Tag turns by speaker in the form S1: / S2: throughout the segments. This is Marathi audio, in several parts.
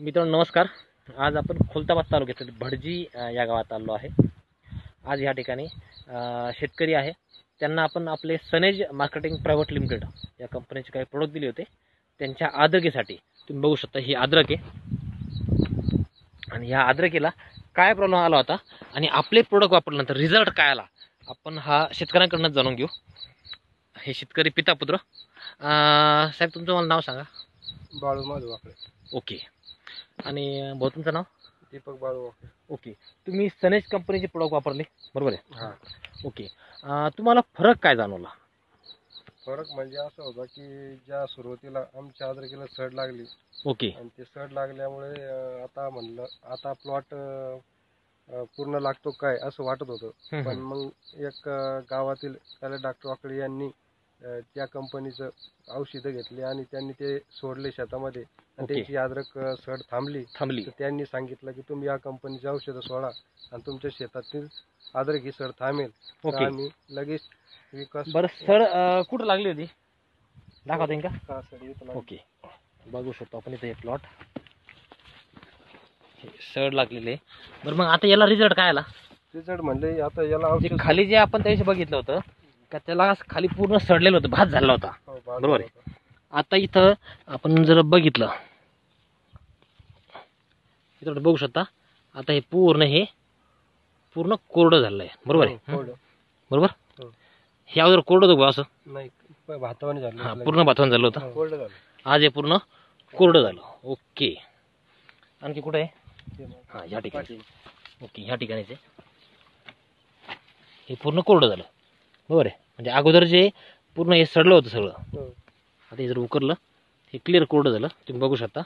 S1: मित्रांनो नमस्कार. आज आपण खुलताबाद तालुक्यातील भडजी या गावात आलो आहे. आज या ठिकाणी शेतकरी आहे, त्यांना आपण आपले सनेज मार्केटिंग प्रायव्हेट लिमिटेड या कंपनीचे काही प्रोडक्ट दिले होते. त्यांच्या अद्रकीसाठी तुम्ही बघू शकता ही अद्रक आहे आणि ह्या अद्रकीला काय प्रॉब्लेम आला होता आणि आपले प्रोडक्ट वापरल्यानंतर रिझल्ट काय आला आपण हा शेतकऱ्यांकडून जाणून घेऊ. हे शेतकरी पिता पुत्र. साहेब तुमचं मला नाव सांगा.
S2: बाळू माधव वाकडे.
S1: ओके. आणि भाऊ तुमचं नाव?
S2: दीपक बाळू वाकडे.
S1: ओके. तुम्ही सनेज कंपनीचे प्रोडक्ट वापरले बरोबर आहे?
S2: हां.
S1: ओके. तुम्हाला फरक काय जाणवला?
S2: फरक म्हणजे असं होता की ज्या सुरुवातीला आमच्या अद्रकीला सड लागली.
S1: ओके.
S2: आणि ते सड लागल्यामुळे आता म्हणलं आता प्लॉट पूर्ण लागतो काय असं वाटत होतं. पण मग एक गावातील त्याला डॉक्टर वाकडे यांनी त्या कंपनीचं औषधं घेतली आणि त्यांनी ते सोडले शेतामध्ये आणि त्यांची अद्रक सड थांबली. तर त्यांनी सांगितलं की तुम्ही या कंपनीची औषधं सोडा आणि तुमच्या शेतातील अद्रक ही सड थांबेल. तर आम्ही लगेच विकास.
S1: बरं, सड कुठं लागली होती दाखवता येईल का? ओके, बघू शकतो आपण इथे प्लॉट सड लागलेले. बरं, मग आता याला रिझल्ट काय आला?
S2: रिझल्ट म्हणले आता याला
S1: खाली जे आपण त्याविषयी बघितलं होतं का त्याला खाली पूर्ण सडलेलं होतं, भात झाला होता बरोबर आहे. आता इथं आपण जर बघितलं इथं बघू शकता आता हे पूर्ण कोरडं झालेलं आहे बरोबर आहे. बरोबर. हे अगोदर कोरडं होतं असं
S2: नाही, भातावानी झालं.
S1: पूर्ण भातावानी झालं होतं.
S2: कोरडं झालं.
S1: आज हे पूर्ण कोरडं झालं. ओके. आणखी कुठे आहे? हां, ह्या ठिकाणी. ओके, ह्या ठिकाणीचे हे पूर्ण कोरडं झालं बरोबर आहे. म्हणजे अगोदर जे पूर्ण हे सडलं होतं सगळं, आता हे जर उकरलं हे क्लिअर कोरडं झालं. तुम्ही बघू शकता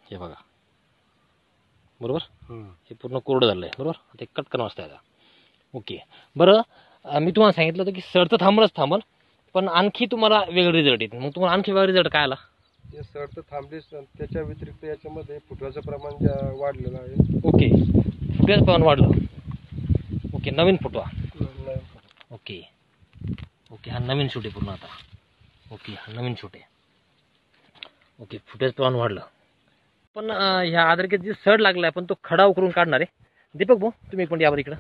S1: हे बघा बरोबर. हे पूर्ण कोरडं झालं आहे बरोबर. आता कट करणं वाजता आता. ओके. बरं, मी तुम्हाला सांगितलं होतं की सड तर थांबल पण आणखी तुम्हाला वेगळं रिझल्ट येते. मग तुम्हाला आणखी वेगळा रिझल्ट काय आला?
S2: हे सड तर थांबलीच, त्याच्या व्यतिरिक्त याच्यामध्ये फुटव्याचं प्रमाण वाढलेलं आहे.
S1: ओके, फुटव्याचं प्रमाण वाढलं. ओके, नवीन फुटवा. ओके ओके, हा नवीन शूट आहे पूर्ण आता. ओके, हा नवीन शूट आहे. ओके, फुटव्याचं प्रमाण वाढलं. पण ह्या अद्रकीत जे सड लागला आहे पण तो खडा उकरून काढणार आहे. दीपक भाऊ तुम्ही एक मिनिट यावर इकडं.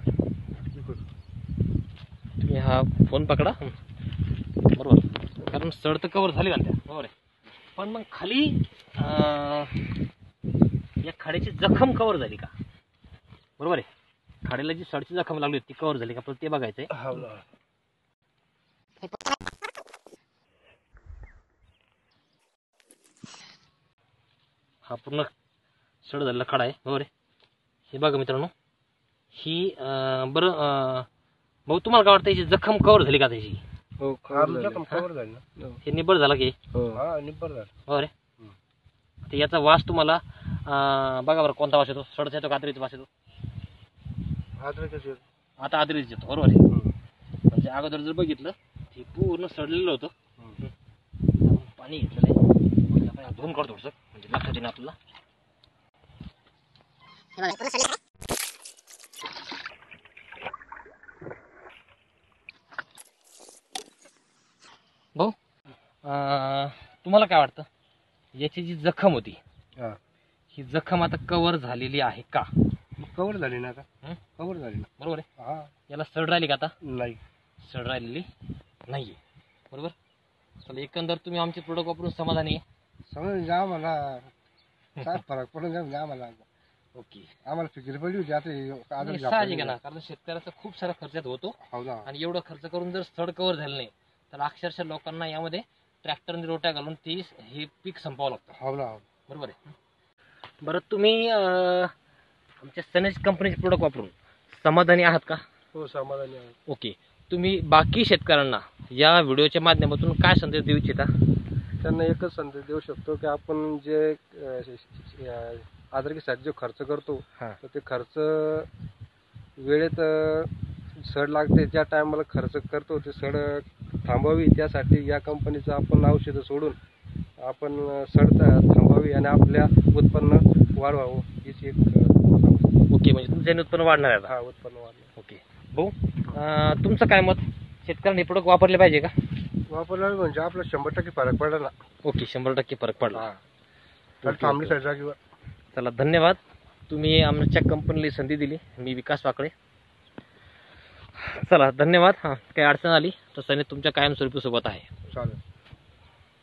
S1: तुम्ही हा फोन पकडा बरोबर, कारण सड तर कवर झाली का त्या बरोबर आहे. पण मग खाली या खाड्याची जखम कवर झाली का बरोबर आहे. खाड्याला जी सडची जखम लागली होती ती कवर झाली का पण ते बघायचंय. हा पूर्ण सड झालेला खडा आहे बरोबर आहे. हे बघा मित्रांनो, ही बरं भाऊ तुम्हाला काय वाटतं याची जखम कवर झाली का त्याची?
S2: हो, कवर झाली ना.
S1: हे निब्बर झालं की?
S2: हा, निब्बर झालं
S1: बरोबर आहे. तर याचा वास तुम्हाला बघा बरं कोणता वास येतो? सडचा येतो का आद्रीचा वास येतो? आता आद्रीच येतो बरोबर आहे. म्हणजे अगोदर जर बघितलं हे पूर्ण सडलेलं होतं. पाणी घेतलेलं आहे, धुवून काढतो थोडंसं म्हणजे लक्षात येईल आपल्याला. भाऊ तुम्हाला काय वाटतं याची जी जखम होती ही जखम आता कव्हर झालेली आहे का?
S2: कवर झाली ना. का कवर झाली ना
S1: बरोबर आहे.
S2: हा,
S1: याला सड राहिली का? आता
S2: नाही,
S1: सड राहिलेली नाहीये बरोबर. चला, एकंदर तुम्ही आमचे प्रोडक्ट वापरून समाधानी आहे?
S2: समज जा मला काय फरक पडून जा मला.
S1: ओके,
S2: आम्हाला फिक्र पडली होती आता
S1: साहजिक आहे ना, कारण शेतकऱ्याचा खूप सारा खर्चात होतो
S2: हो ना.
S1: आणि एवढं खर्च करून जर सड कव्हर झालं नाही तर अक्षरशः लोकांना यामध्ये ट्रॅक्टरने रोट्या घालून हे पीक संपवावं लागतं.
S2: हो ना,
S1: बरोबर आहे. बरं, तुम्ही आमच्या सनेज कंपनीचे प्रोडक्ट वापरून समाधानी आहात का?
S2: हो, समाधानी आहे.
S1: ओके. तुम्ही बाकी शेतकऱ्यांना या व्हिडिओच्या माध्यमातून काय संदेश देऊ इच्छिता?
S2: त्यांना एकच संदेश देऊ शकतो की आपण जे अद्रकीसाठी जो खर्च करतो तर ते खर्च वेळेत सड लागते त्या टायमाला खर्च करतो ते सड थांबवावी. त्यासाठी या कंपनीचं आपण औषधं सोडून आपण सड थांबवावी आणि आपल्या उत्पन्न वाढवावं याची एक.
S1: ओके, म्हणजे तुमचं उत्पन्न वाढणार आहे?
S2: हा, उत्पन्न वाढणार.
S1: ओके भाऊ, तुमचं काय मत? शेतकऱ्यांनी प्रोडक्ट वापरले पाहिजे का?
S2: वापरल्यावर म्हणजे आपला 100% फरक पडला ना.
S1: ओके, 100% फरक पडला.
S2: हा. तर थांबली सर जागेवर.
S1: चला, धन्यवाद. तुम्ही आमच्या कंपनीला संधी दिली. मी विकास वाकळे. चला, धन्यवाद. हां, काही अडचण आली तर सनी तुमच्या कायमस्वरूपी सोबत आहे.
S2: चालेल.